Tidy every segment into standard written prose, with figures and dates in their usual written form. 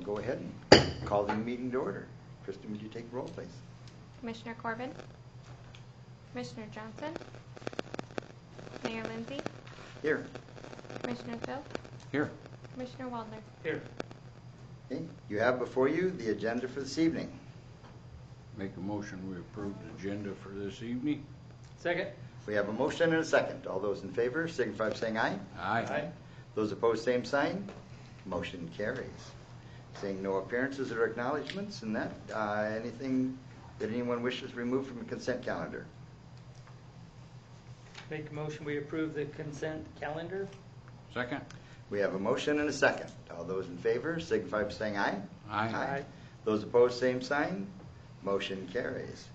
go ahead and call the meeting to order. Kristen, would you take the roll, please? Commissioner Corbin, Commissioner Johnson, Mayor Lindsay, Here. Commissioner Phil, Here. Commissioner Waldner. Here. Okay. You have before you the agenda for this evening. Make a motion we approve the agenda for this evening. Second. We have a motion and a second. All those in favor signify by saying aye. Aye. Those opposed, same sign. Motion carries. Seeing no appearances or acknowledgments and that, anything that anyone wishes removed from the consent calendar? Make a motion we approve the consent calendar. Second. We have a motion and a second. All those in favor signify by saying aye. Aye. Those opposed, same sign. Motion carries.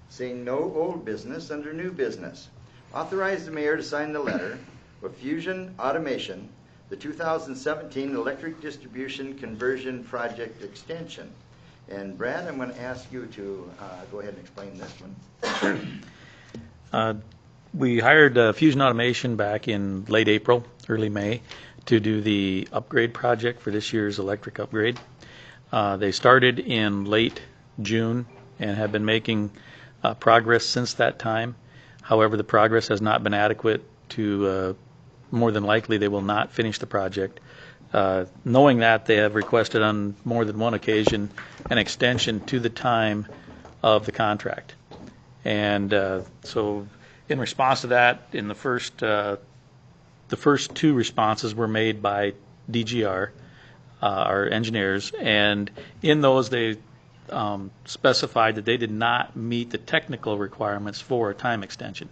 Seeing no old business under new business. Authorize the mayor to sign the letter with Fusion Automation, the 2017 Electric Distribution Conversion Project Extension. And Brad, I'm going to ask you to go ahead and explain this one. We hired Fusion Automation back in late April, early May, to do the upgrade project for this year's electric upgrade. They started in late June and have been making progress since that time. However, the progress has not been adequate to, more than likely, they will not finish the project. Knowing that, they have requested on more than one occasion an extension to the time of the contract. And so in response to that, in the first two responses were made by DGR, our engineers, and in those they specified that they did not meet the technical requirements for a time extension.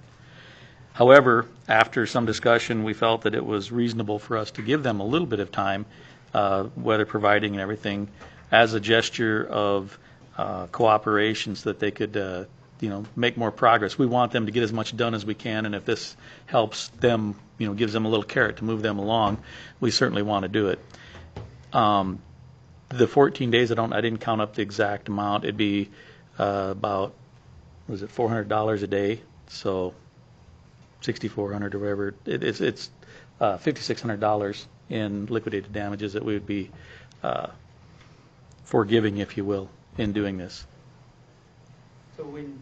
However, after some discussion, we felt that it was reasonable for us to give them a little bit of time, weather providing and everything, as a gesture of cooperation so that they could make more progress. We want them to get as much done as we can, and if this helps them, gives them a little carrot to move them along, we certainly want to do it. The 14 days, I didn't count up the exact amount. It'd be about, was it $400 a day? So $6,400 or whatever. It's $5,600 in liquidated damages that we would be forgiving, if you will, in doing this. So when,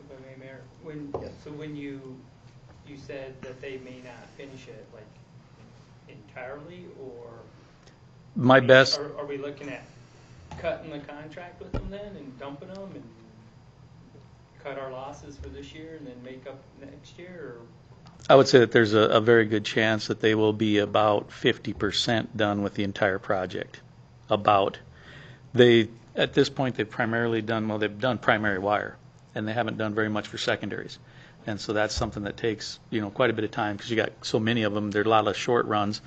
if I may, Mayor, when you said that they may not finish it like entirely, or My best. Are we looking at cutting the contract with them then and dumping them and cut our losses for this year and then make up next year? Or? I would say that there's a very good chance that they will be about 50% done with the entire project. At this point, they've primarily done, they've done primary wire, and they haven't done very much for secondaries. And so that's something that takes, quite a bit of time because you got so many of them. There are a lot of short runs.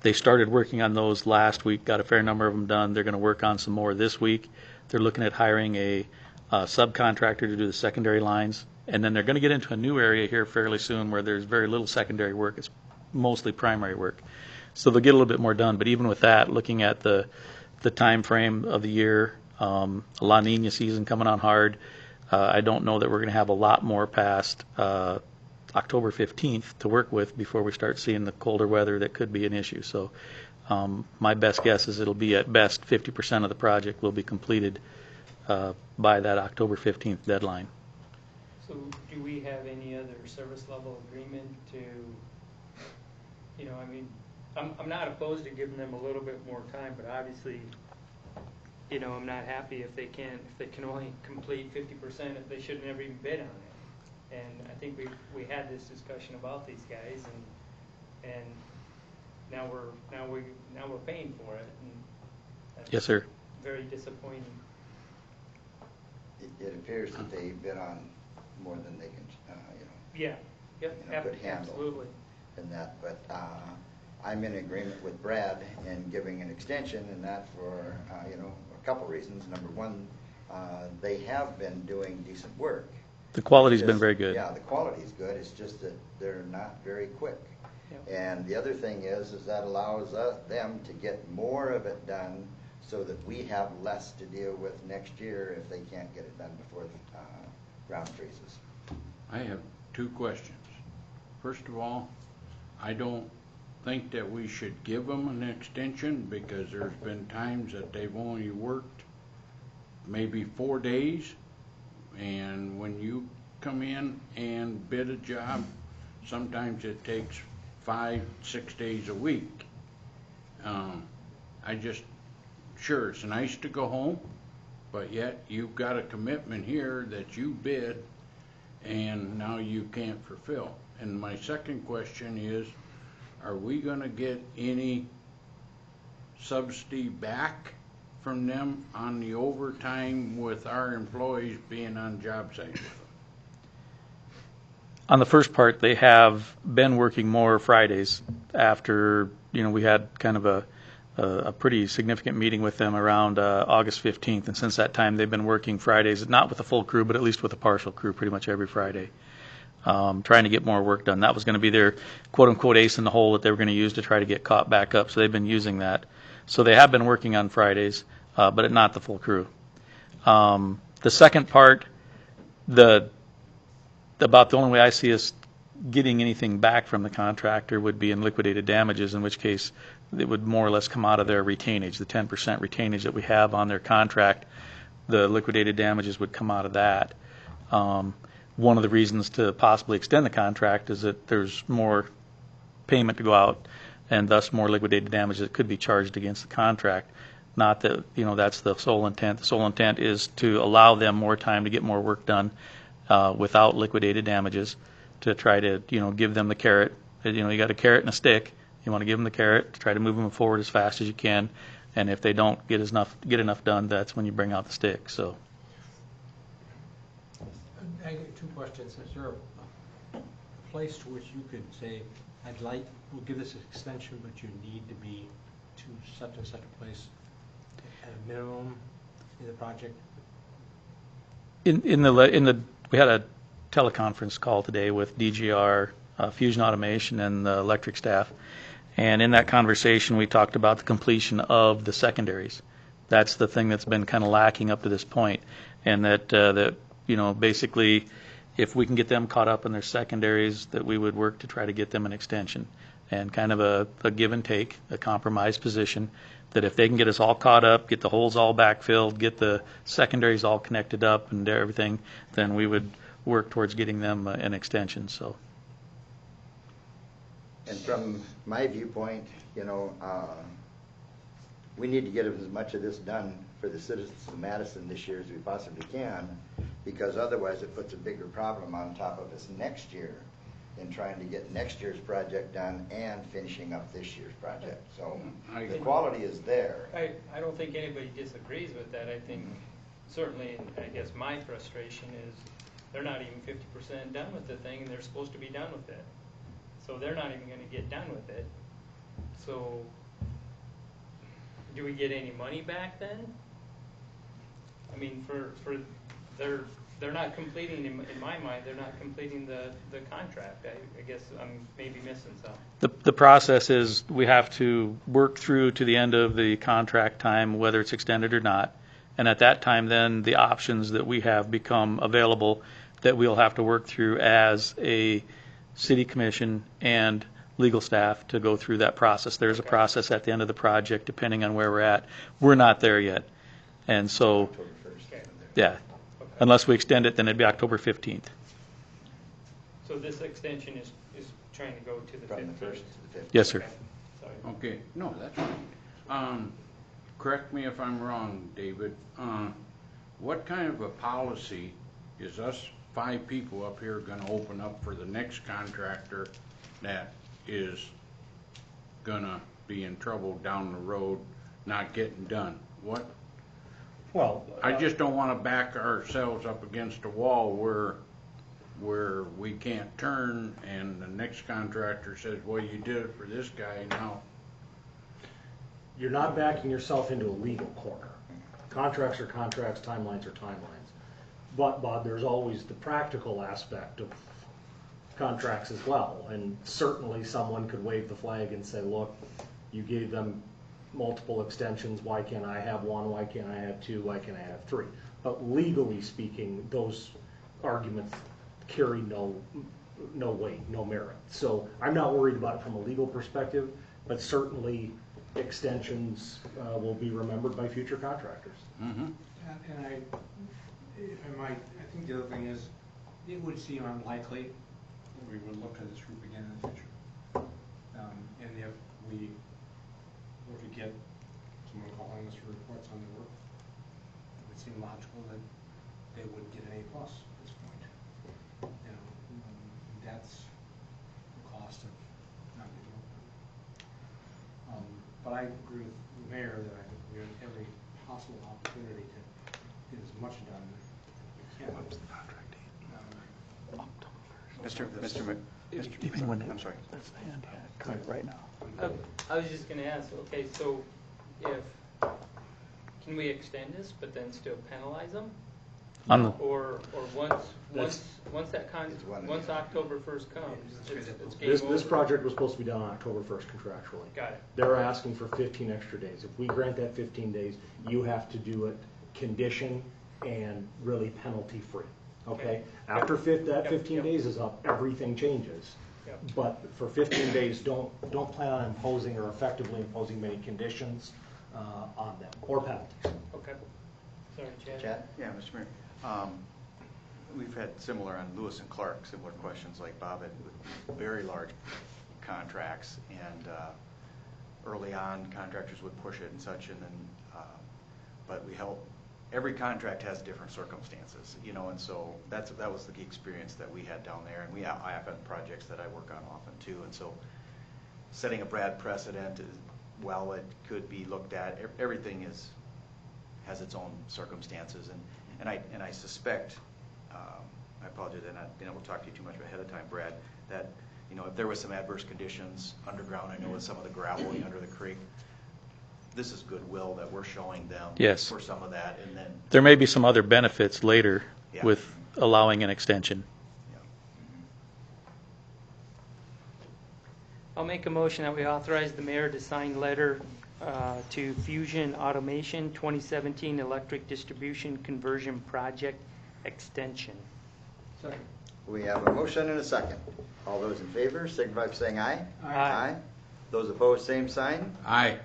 They started working on those last week, got a fair number of them done. They're going to work on some more this week. They're looking at hiring a subcontractor to do the secondary lines. And then they're going to get into a new area here fairly soon where there's very little secondary work. It's mostly primary work. So they'll get a little bit more done. But even with that, looking at the time frame of the year, La Nina season coming on hard, I don't know that we're going to have a lot more past October 15th to work with before we start seeing the colder weather that could be an issue. So my best guess is it'll be at best 50% of the project will be completed by that October 15th deadline. So do we have any other service level agreement to, I'm not opposed to giving them a little bit more time, but obviously, I'm not happy if they can only complete 50%, if they should never even bid on it. And I think we had this discussion about these guys, and now we're paying for it. And that's Yes, sir. very disappointing. It appears that they bid on more than they can, Yeah. Yep. could handle. Absolutely. In that, but I'm in agreement with Brad in giving an extension, and that for a couple reasons. Number one, they have been doing decent work. The quality's been very good. Yeah, the quality's good. It's just that they're not very quick. Yep. And the other thing is that allows them to get more of it done, so that we have less to deal with next year if they can't get it done before the ground freezes. I have two questions. First of all, I don't think that we should give them an extension, because there's been times that they've only worked maybe 4 days, and when you come in and bid a job, sometimes it takes 5-6 days a week. Sure, it's nice to go home, but yet you've got a commitment here that you bid and now you can't fulfill. And my second question is, are we gonna get any subsidy back from them on the overtime with our employees being on job site with them? On the first part, they have been working more Fridays after, we had kind of a pretty significant meeting with them around August 15th. And since that time, they've been working Fridays, not with a full crew, but at least with a partial crew pretty much every Friday, trying to get more work done. That was going to be their quote-unquote ace in the hole that they were going to use to try to get caught back up. So they've been using that. So they have been working on Fridays, but not the full crew. The second part, about the only way I see us getting anything back from the contractor would be in liquidated damages, in which case it would more or less come out of their retainage, the 10% retainage that we have on their contract. The liquidated damages would come out of that. One of the reasons to possibly extend the contract is that there's more payment to go out, and thus more liquidated damages that could be charged against the contract. Not that, that's the sole intent. The sole intent is to allow them more time to get more work done without liquidated damages, to try to, give them the carrot. You got a carrot and a stick. You want to give them the carrot to try to move them forward as fast as you can. And if they don't get enough done, that's when you bring out the stick. So, I got two questions. Is there a place to which you could say, we'll give this an extension, but you need to be to such and such a place at a minimum in the project? We had a teleconference call today with DGR, Fusion Automation, and the electric staff. And in that conversation, we talked about the completion of the secondaries. That's the thing that's been kind of lacking up to this point. And that basically, if we can get them caught up in their secondaries, that we would work to try to get them an extension. And kind of a give and take, a compromise position, that if they can get us all caught up, get the holes all backfilled, get the secondaries all connected up and everything, then we would work towards getting them an extension. So. And from my viewpoint, we need to get as much of this done for the citizens of Madison this year as we possibly can, because otherwise it puts a bigger problem on top of us next year in trying to get next year's project done and finishing up this year's project. So the quality is there. I don't think anybody disagrees with that. I think certainly, I guess my frustration is they're not even 50% done with the thing, and they're supposed to be done with it. So they're not even going to get done with it. So do we get any money back then? I mean, they're not completing, in my mind, they're not completing the contract. I guess I'm maybe missing something. The process is we have to work through to the end of the contract time, whether it's extended or not. And at that time, then the options that we have become available that we'll have to work through as a city commission and legal staff to go through that process. There's a process at the end of the project, depending on where we're at. We're not there yet. And so, October 1st. yeah, Okay. unless we extend it, then it'd be October 15th. So this extension is trying to go to the 15th? From the 1st to the 15th. Yes, sir. Okay. Sorry. Okay, no, that's fine. Correct me if I'm wrong, David. What kind of a policy is us 5 people up here going to open up for the next contractor that is going to be in trouble down the road, not getting done? What? Well, I just don't want to back ourselves up against a wall where we can't turn, and the next contractor says, well, you did it for this guy, now. You're not backing yourself into a legal corner. Contracts are contracts, timelines are timelines. But, Bob, there's always the practical aspect of contracts as well. And certainly someone could wave the flag and say, look, you gave them multiple extensions, why can't I have 1, why can't I have 2, why can't I have 3? But legally speaking, those arguments carry no no weight, no merit. So I'm not worried about it from a legal perspective, but certainly extensions will be remembered by future contractors. Mm-hmm. And if I might, I think the other thing is, it would seem unlikely that we would look at this group again in the future. And if we were to get someone calling us for reports on the work, it would seem logical that they would get an A+ at this point. You know, that's the cost of not getting work done. But I agree with the mayor that I think we have every possible opportunity to get as much done as we can. What's the contract date? I'm sorry. That's the hand, right now. I was just gonna ask, okay, so can we extend this, but then still penalize them? Or once that once October 1st comes, it's game over? This project was supposed to be done on October 1st contractually. Got it. They're asking for 15 extra days. If we grant that 15 days, you have to do it condition and really penalty-free, okay? After that 15 days is up, everything changes. Yep. But for 15 days, don't plan on imposing or effectively imposing many conditions on them, or penalties. Okay. Sorry, Chad. Chad? Yeah, Mr. Mayor. We've had similar on Lewis and Clark, similar questions like Bob had with very large contracts, and early on contractors would push it and such, and then but we help. Every contract has different circumstances, you know, and so that was the experience that we had down there, and I have had projects that I work on often too, and so setting a bad precedent is, well, it could be looked at. Everything has its own circumstances, and I suspect, I apologize, and I didn't talk to you too much ahead of time, Brad, that, you know, if there was some adverse conditions underground, I know with some of the graveling under the creek, this is goodwill that we're showing them. Yes. For some of that, and then. There may be some other benefits later Yeah. with allowing an extension. Yeah. I'll make a motion that we authorize the mayor to sign letter to Fusion Automation 2017 Electric Distribution Conversion Project Extension. Second. We have a motion and a second. All those in favor, signify by saying aye. Aye. Those opposed, same sign. Aye.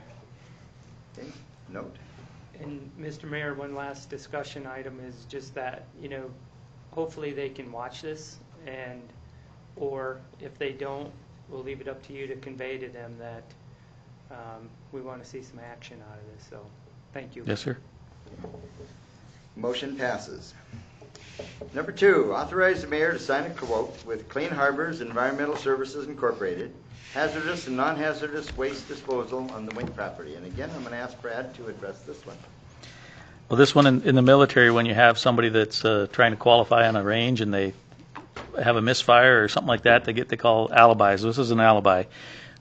Okay, note. And Mr. Mayor, one last discussion item is just that, you know, hopefully they can watch this, or if they don't, we'll leave it up to you to convey to them that we want to see some action out of this. So, thank you. Yes, sir. Motion passes. Number 2, authorize the mayor to sign a quote with Clean Harbors Environmental Services Incorporated, hazardous and non-hazardous waste disposal on the Wink property. And again, I'm going to ask Brad to address this one. Well, this one in the military, when you have somebody that's trying to qualify on a range and they have a misfire or something like that, they call alibis. This is an alibi.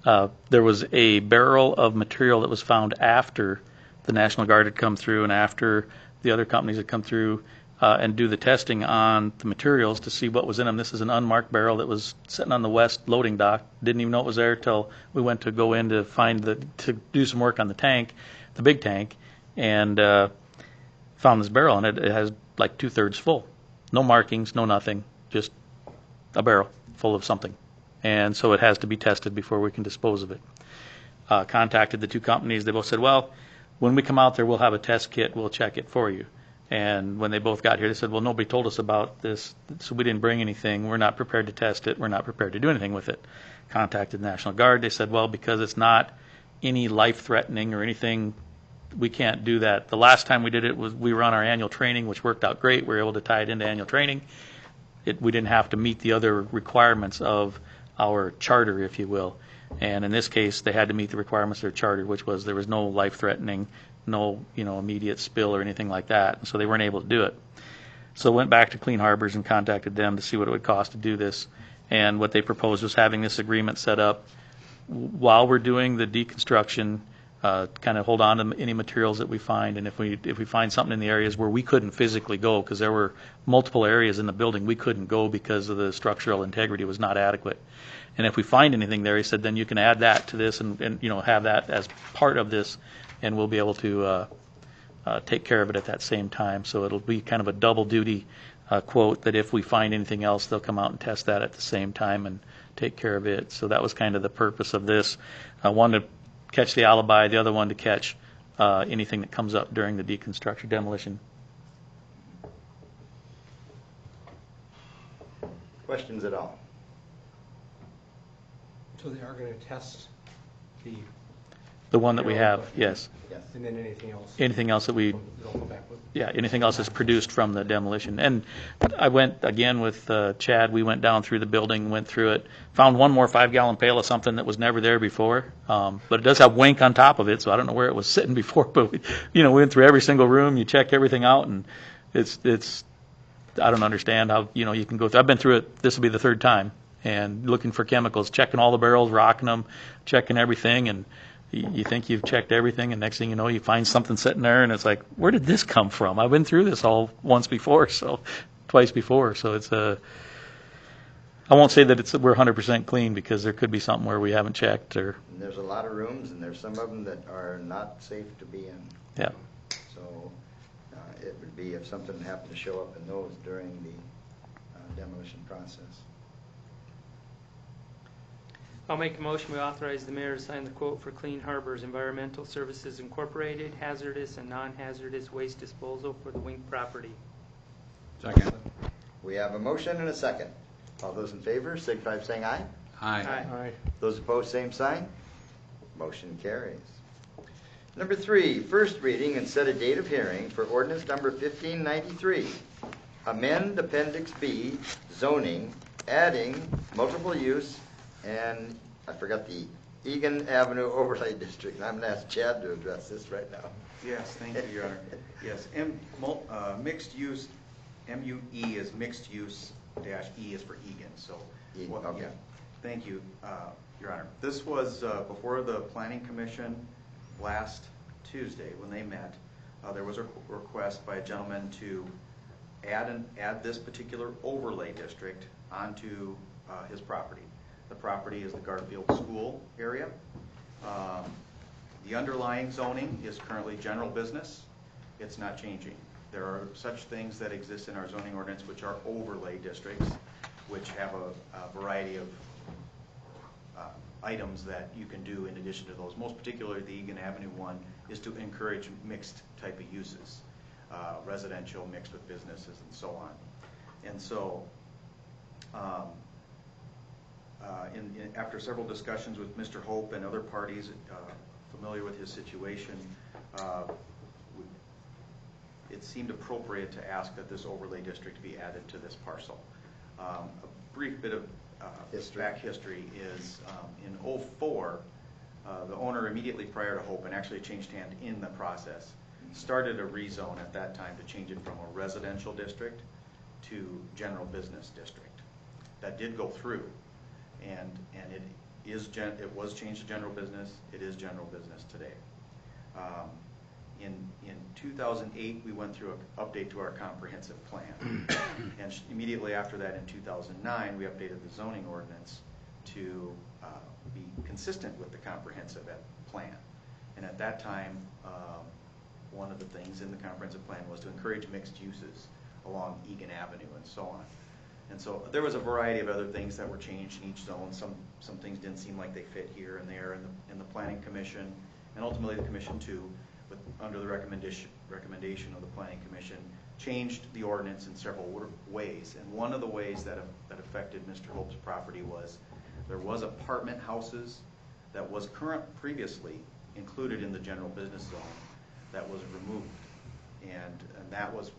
There was a barrel of material that was found after the National Guard had come through and after the other companies had come through and do the testing on the materials to see what was in them. This is an unmarked barrel that was sitting on the west loading dock. Didn't even know it was there till we went to go in to do some work on the tank, the big tank, and found this barrel, and it has like 2/3 full. No markings, no nothing, just a barrel full of something. And so it has to be tested before we can dispose of it. Contacted the two companies. They both said, well, when we come out there, we'll have a test kit. We'll check it for you. And when they both got here, they said, well, nobody told us about this, so we didn't bring anything. We're not prepared to test it. We're not prepared to do anything with it. Contacted the National Guard. They said, well, because it's not any life-threatening or anything, we can't do that. The last time we did it was we were on our annual training, which worked out great. We were able to tie it into annual training. We didn't have to meet the other requirements of our charter, if you will. And in this case, they had to meet the requirements of their charter, which was there was no life-threatening, no immediate spill or anything like that. So they weren't able to do it. So went back to Clean Harbors and contacted them to see what it would cost to do this. And what they proposed was having this agreement set up while we're doing the deconstruction, kind of hold on to any materials that we find, and if we find something in the areas where we couldn't physically go, because there were multiple areas in the building we couldn't go because of the structural integrity was not adequate. And if we find anything there, he said, then you can add that to this and have that as part of this, and we'll be able to take care of it at that same time. So it'll be kind of a double duty quote that if we find anything else, they'll come out and test that at the same time and take care of it. So that was kind of the purpose of this. One to catch the alibi, the other one to catch anything that comes up during the deconstruction demolition. Questions at all? So they are going to test The one that we have, yes. Yes. and then anything else? Anything else that we, They'll go back with? yeah, anything else that's produced from the demolition. And I went again with Chad. We went down through the building, went through it, found one more 5-gallon pail of something that was never there before. But it does have Wink on top of it, so I don't know where it was sitting before. But we went through every single room. You check everything out, and it's. I don't understand how you can go through. I've been through it. This will be the third time, and looking for chemicals, checking all the barrels, rocking them, checking everything, and you think you've checked everything, and next thing you know, you find something sitting there, and it's like, where did this come from? I've been through this twice before, so it's I won't say that we're 100% clean, because there could be something where we haven't checked, or And there's a lot of rooms, and there's some of them that are not safe to be in. yeah. So it would be if something happened to show up in those during the demolition process. I'll make a motion, we authorize the mayor to sign the quote for Clean Harbors Environmental Services Incorporated hazardous and non-hazardous waste disposal for the Wink property. Second. We have a motion and a second. All those in favor, signify by saying aye. Aye. Aye. Those opposed, same sign. Motion carries. Number 3, first reading and set a date of hearing for ordinance number 1593. Amend Appendix B, zoning, adding multiple use, and I forgot the Egan Avenue Overlay District. And I'm going to ask Chad to address this right now. Yes, thank you, Your Honor. Yes, mixed use, MUE is mixed use, dash E is for Egan, so. Okay. Yeah. Thank you, Your Honor. This was before the Planning Commission last Tuesday when they met. There was a request by a gentleman to add this particular overlay district onto his property. The property is the Garfield School area. The underlying zoning is currently general business. It's not changing. There are such things that exist in our zoning ordinance which are overlay districts, which have a variety of items that you can do in addition to those. Most particularly, the Egan Avenue one is to encourage mixed type of uses, residential mixed with businesses and so on. And so, after several discussions with Mr. Hope and other parties familiar with his situation, it seemed appropriate to ask that this overlay district be added to this parcel. A brief bit of back history is in '04, the owner immediately prior to Hope, and actually changed hand in the process, started a rezone at that time to change it from a residential district to general business district. That did go through, and it was changed to general business. It is general business today. In 2008, we went through an update to our comprehensive plan. And immediately after that, in 2009, we updated the zoning ordinance to be consistent with the comprehensive plan. And at that time, one of the things in the comprehensive plan was to encourage mixed uses along Egan Avenue and so on. And so there was a variety of other things that were changed in each zone. Some things didn't seem like they fit here and there in the Planning Commission, and ultimately the Commission too, under the recommendation of the Planning Commission, changed the ordinance in several ways. And one of the ways that affected Mr. Hope's property was there was apartment houses that was previously included in the general business zone that was removed. And that was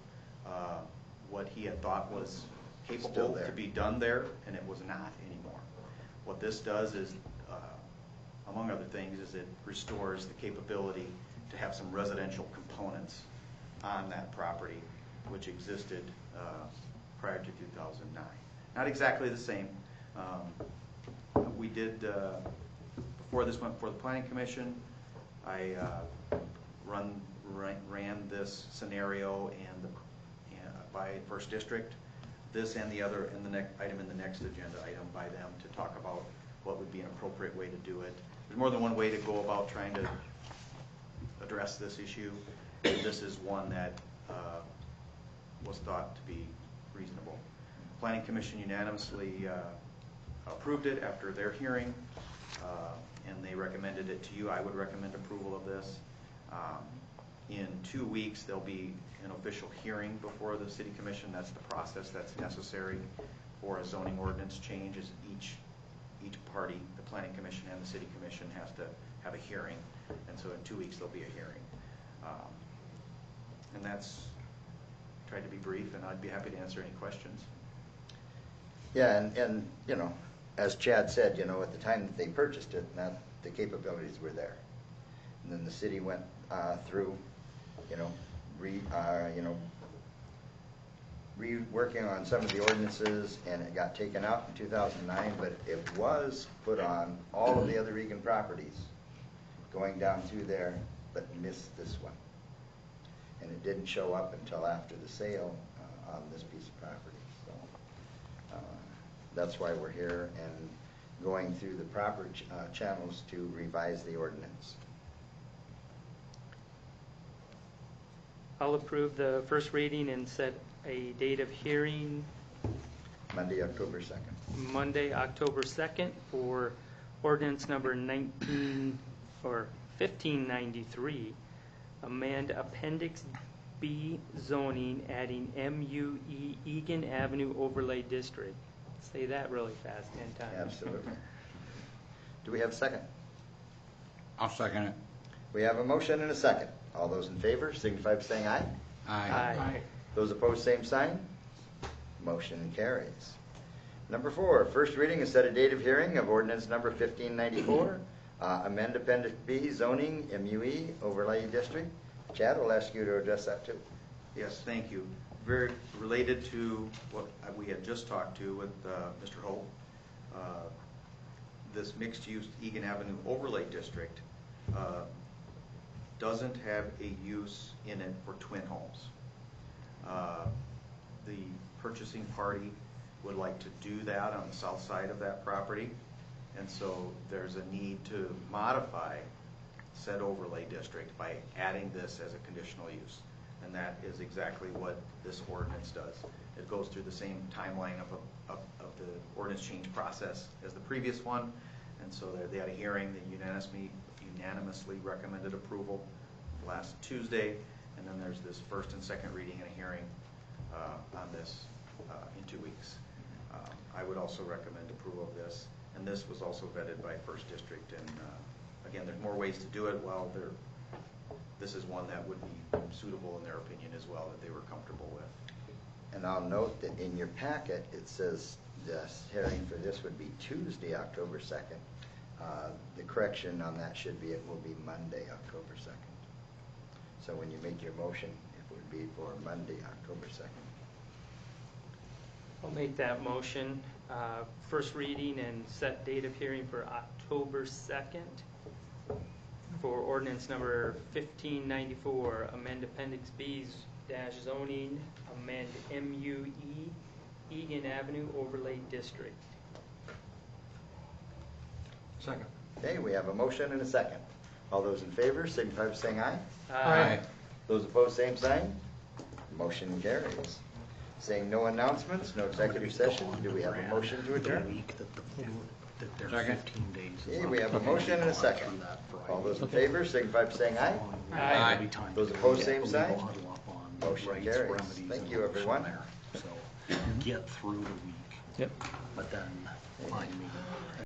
what he had thought was capable to be done there, and it was not anymore. What this does is, among other things, is it restores the capability to have some residential components on that property, which existed prior to 2009. Not exactly the same. We did, before this went before the Planning Commission, I ran this scenario and by first district, this and the other, and the next item in the next agenda item by them to talk about what would be an appropriate way to do it. There's more than one way to go about trying to address this issue. And this is one that was thought to be reasonable. Planning Commission unanimously approved it after their hearing, and they recommended it to you. I would recommend approval of this. In 2 weeks, there'll be an official hearing before the City Commission. That's the process that's necessary for a zoning ordinance change, is each party, the Planning Commission and the City Commission, has to have a hearing. And so in 2 weeks, there'll be a hearing. And that's, tried to be brief, and I'd be happy to answer any questions. Yeah, and you know, as Chad said, you know, at the time that they purchased it, that the capabilities were there. And then the city went through, reworking on some of the ordinances, and it got taken out in 2009, but it was put on all of the other Egan properties going down through there, but missed this one. And it didn't show up until after the sale on this piece of property. So that's why we're here and going through the proper channels to revise the ordinance. I'll approve the first reading and set a date of hearing Monday, October 2nd. Monday, October 2nd for ordinance number 1593, amend Appendix B zoning, adding MUE Egan Avenue Overlay District. Say that really fast 10 times. Absolutely. Do we have a second? I'll second it. We have a motion and a second. All those in favor signify by saying aye. Aye. Those opposed, same sign. Motion carries. Number 4, first reading and set a date of hearing of ordinance number 1594, amend Appendix B zoning MUE Overlay District. Chad, will ask you to address that too. Yes, thank you. Very related to what we had just talked to with Mr. Holt. This mixed-use Egan Avenue Overlay District doesn't have a use in it for twin homes. The purchasing party would like to do that on the south side of that property, and so there's a need to modify said overlay district by adding this as a conditional use, and that is exactly what this ordinance does. It goes through the same timeline of the ordinance change process as the previous one, and so they had a hearing that unanimously recommended approval last Tuesday, and then there's this first and second reading and a hearing on this in 2 weeks. I would also recommend approval of this, and this was also vetted by First District, and again, there's more ways to do it. Well, this is one that would be suitable in their opinion as well, that they were comfortable with. And I'll note that in your packet, it says this hearing for this would be Tuesday, October 2nd. The correction on that should be, it will be Monday, October 2nd. So when you make your motion, it would be for Monday, October 2nd. I'll make that motion. First reading and set date of hearing for October 2nd for ordinance number 1594, amend Appendix B's dash zoning, amend MUE Egan Avenue Overlay District. Second. Okay, we have a motion and a second. All those in favor signify by saying aye. Aye. Those opposed, same sign. Motion carries. Saying no announcements, no executive session, do we have a motion to adjourn? Second. Okay, we have a motion and a second. All those in favor signify by saying aye. Aye. Those opposed, same sign. Motion carries. Thank you, everyone. So get through the week. Yep. But then find me.